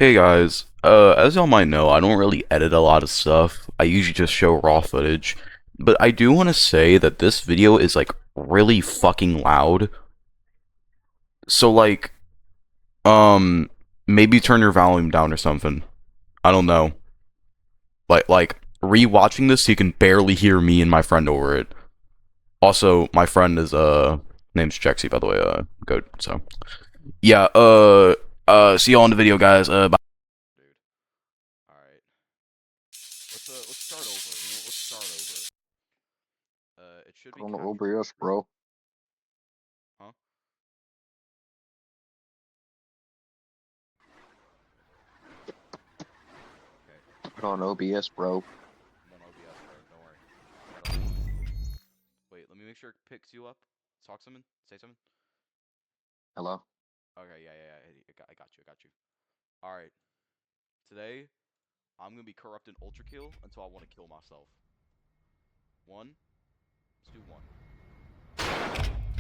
Hey guys, as y'all might know, I don't really edit a lot of stuff. I usually just show raw footage. But I do want to say that this video is like really fucking loud. So um, maybe turn your volume down or something. I don't know. Like rewatching this, you can barely hear me and my friend over it. Also, my friend is name's Jexxie, by the way. Goat. So yeah. See y'all in the video, guys. Bye. Dude. All right. Let's start over. Let's start over. It should be On captured. OBS, bro. Huh? Okay. Put on OBS, bro. I'm on OBS, bro. Don't worry. Wait, let me make sure it picks you up. Talk something. Say something. Hello? Okay. Yeah. I got you. All right. Today, I'm gonna be corrupting ultrakill until I want to kill myself. One. Let's do one.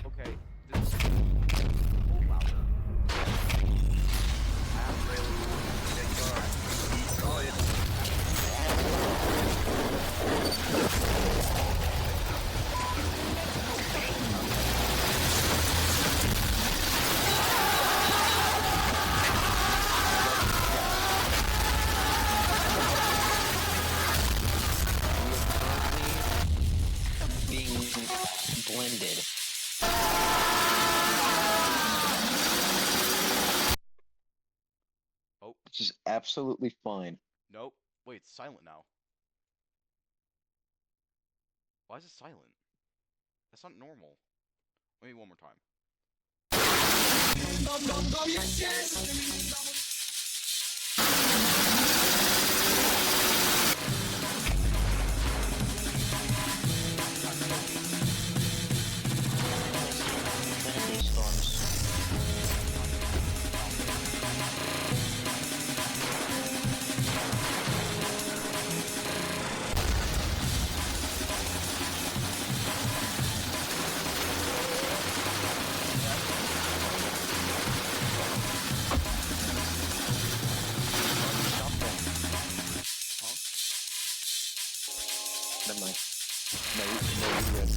Okay. This is a little louder. I have Being blended. Oh. Which is absolutely fine. Nope. Wait, it's silent now. Why is it silent? That's not normal. Maybe one more time. Infinity storms. Never mind. No, you're good.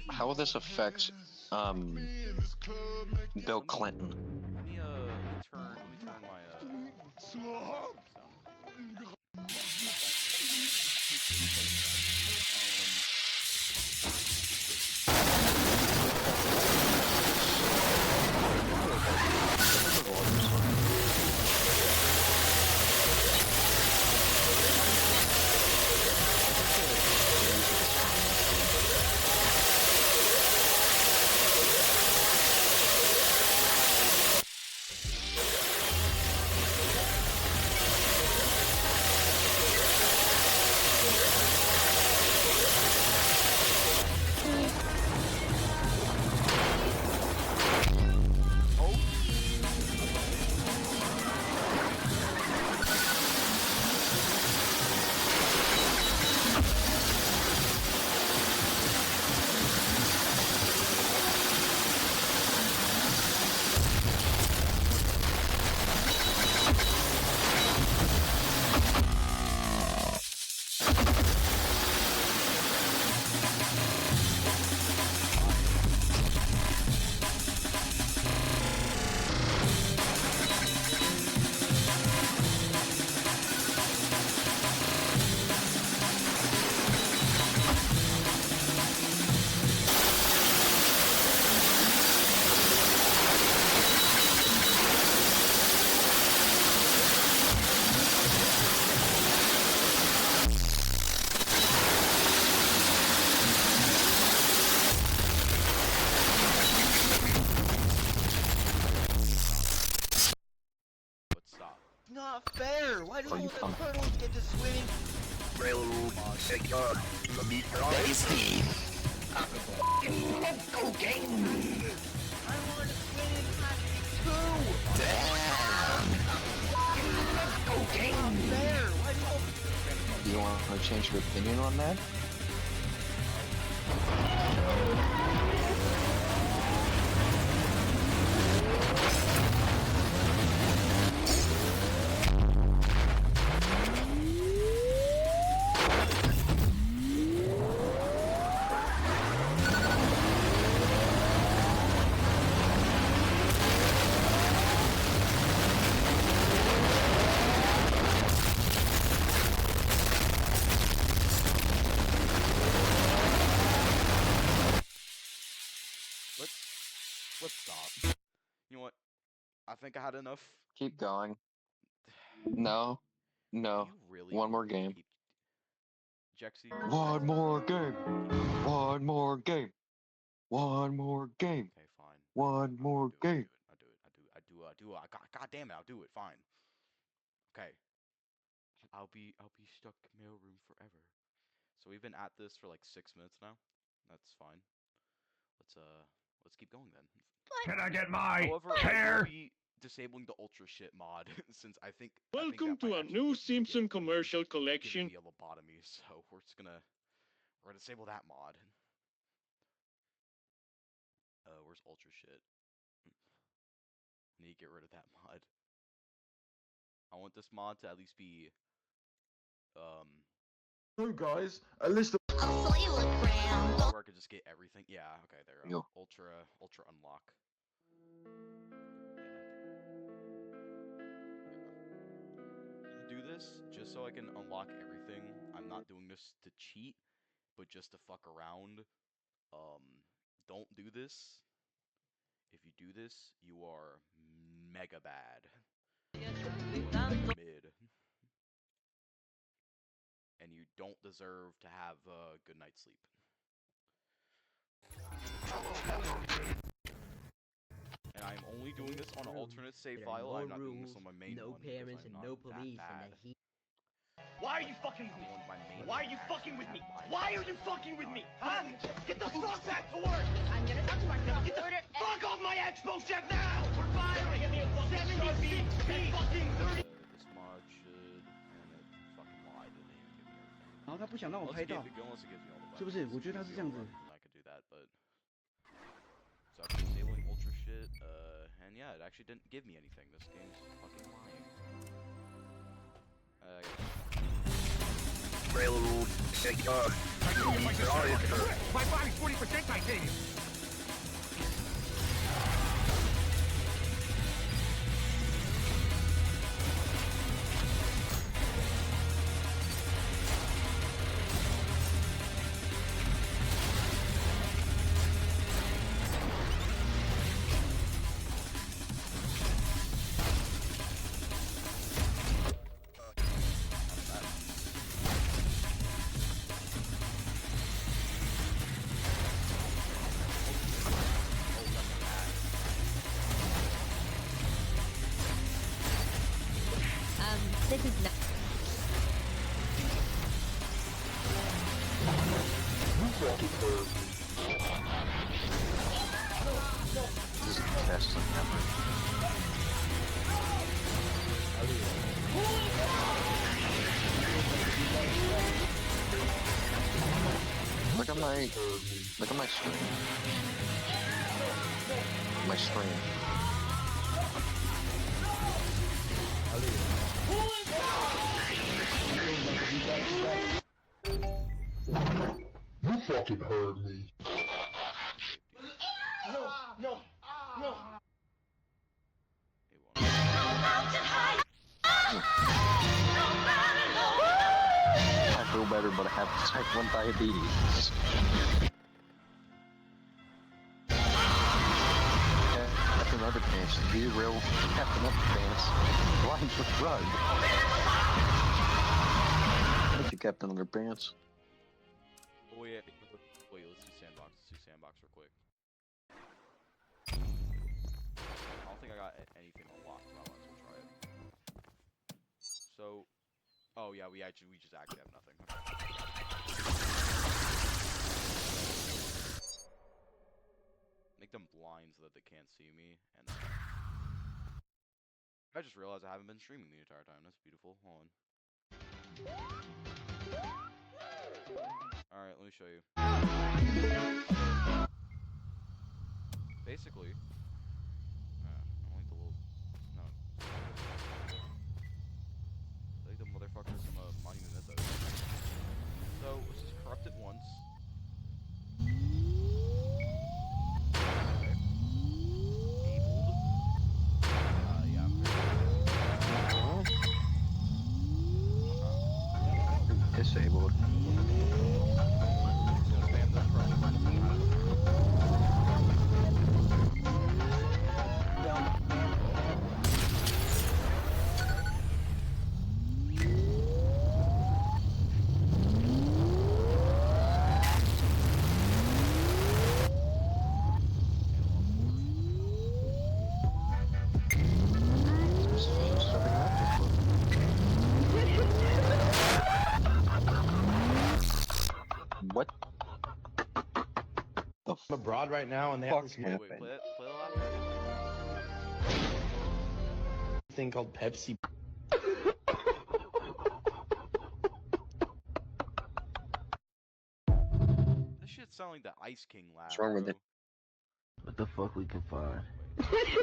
How will this affect, Bill Clinton? Let me turn my sound. Do you want to change your opinion on that? Let's stop. You know what? I think I had enough. Keep going. No. Do No. you really One more want me to game. keep Jexxie? One more game. One more game. One more game. Okay, fine. One I'll more do it. game. I'll do it. God damn it, I'll do it. Fine. Okay. I'll be stuck mailroom forever. So we've been at this for like 6 minutes now. That's fine. Let's keep going then. Can I get my However, I will chair? be disabling the ultra shit mod since I think Welcome that to might a actually new give Simpson commercial giving collection. me a lobotomy. So we're gonna disable that mod. Where's ultra shit? Need to get rid of that mod. I want this mod to at least be So guys, a list of where I could just get everything. Yeah, okay, there. Yo. Ultra unlock. Do this just so I can unlock everything. I'm not doing this to cheat, but just to fuck around. Don't do this. If you do this, you are mega bad. Mid. And you don't deserve to have a good night's sleep. And I'm only doing this on an alternate save file. I'm not doing this on my main one. No parents and no police and the heat. Why are you fucking with me? Why are you fucking with me? Why are you fucking with me? Huh? Get the fuck back to work! I'm gonna talk to myself. Get the fuck off my expo chef now! We're firing! 70 feet and fucking 30! This mod should... And it fucking lied. It didn't even give me everything. 然后他不想让我 Unless 拍 it 到， gives me all the 是不是？ weapons. 我觉得他是这样子。 I could do that, but... So after disabling ultra shit, and yeah, it actually didn't give me anything. This game's fucking lying. Railroad, my body's 40% titanium! This is not. This is the best thing ever. Look at my screen. My screen. you fucking heard me. It won't. I feel better, but I have type 1 diabetes. Captain Underpants, be real Captain Underpants. Blind with drug. Thank you, Captain Underpants. Oh yeah. Wait, let's do sandbox. Let's do sandbox real quick. I don't think I got anything unlocked, but I might as well try it. So, Oh yeah, we just actually have nothing. Okay. Make them blind so that they can't see me, and I just realized I haven't been streaming the entire time. That's beautiful. Hold on. Alright, let me show you. Basically, I don't like the little... No. I like the motherfuckers from Monument Mythos. So, let's just corrupt it once. Okay. Enabled. Yeah, I'm very... Disabled. Just gonna spam this corrupted once and then What? The I'm abroad right now, and they have this wait, happened? play the last thing called Pepsi. This shit sound like the Ice King laugh, What's wrong with bro. it? What the fuck we can find? Wait.